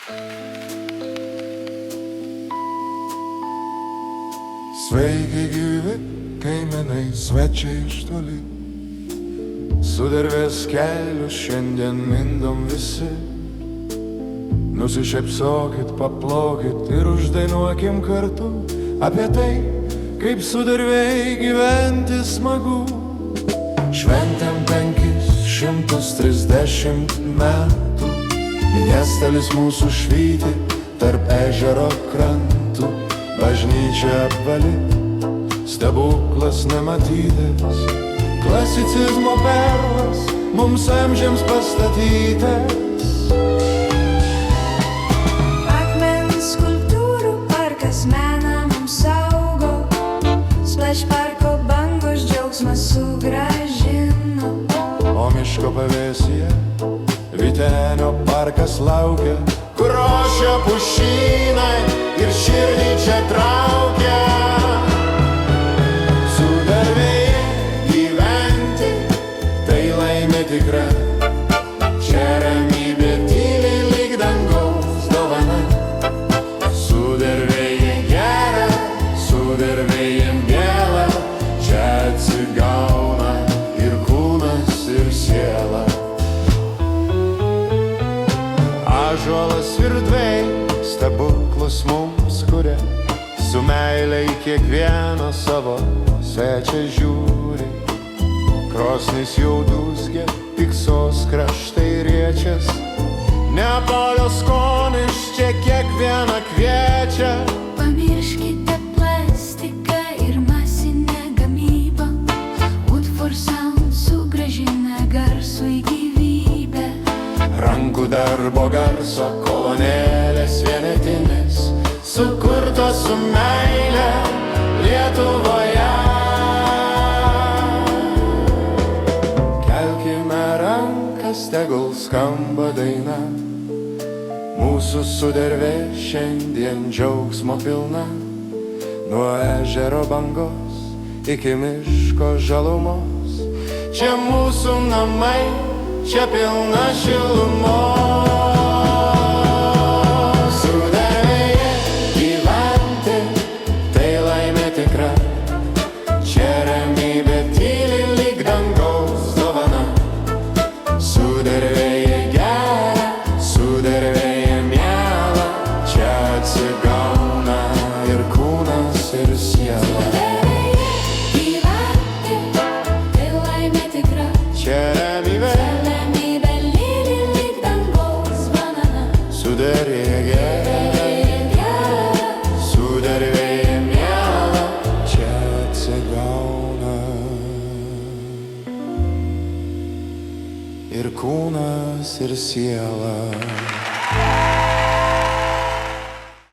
Sveiki gyvi, kaimynai, svečiai iš toli. Sudervės kelius šiandien mindom visi. Nusišypsokit, paplokit ir uždainuokim kartu apie tai, kaip sudervėj gyventi smagu. Šventėm 530 metų, miestelis mūsų švyti tarp ežero krantų. Bažnyčia apvali, stebuklas nematytas, klasicizmo perlas mums amžiams pastatytas. Akmens skulptūrų parkas meną mums saugo, Splash parko bangos džiaugsmą sugrąžino. O miško pavėsyje Vytenio parkas laukia, kur ošia pušynai ir širdį čia traukia. Sudervėje gyventi, tai laimė tikra. Čia ramybė tyliai lyg dangaus dovana. Sudervėje gera, sudervėje miela, čia atsigauna ir kūnas ir siela. Ąžuolas ir dvej stebuklus mums kuria, su meile į kiekvieną savo svečią žiūri. Krosnis jau dūzgia, piksos kraštai riečias, Neapolio skonis čia kiekvieną kviečia. Pamirškite plastiką ir masinę gamybą, Woodford Sound sugrąžina garsų į gyvybę. Rankų darbo garso kolonėlės vienetinės, sukurtos su meile Lietuvoje. Kelkime rankas, tegul skamba daina, mūsų sudervė šiandien džiaugsmo pilna. Nuo ežero bangos iki miško žalumos, čia mūsų namai, čia pilna šilumos. Sudervėje gyventi, tai laimė tikra. Čia ramybė tyli lyg dangaus dovana. Sudervėje gera, sudervėje miela, čia atsigauna ir kūnas ir siela. Gyventi, tai laimė tikra. Čia ramybė, sudervėje gera, sudervėje miela, čia atsigauna ir kūnas ir siela.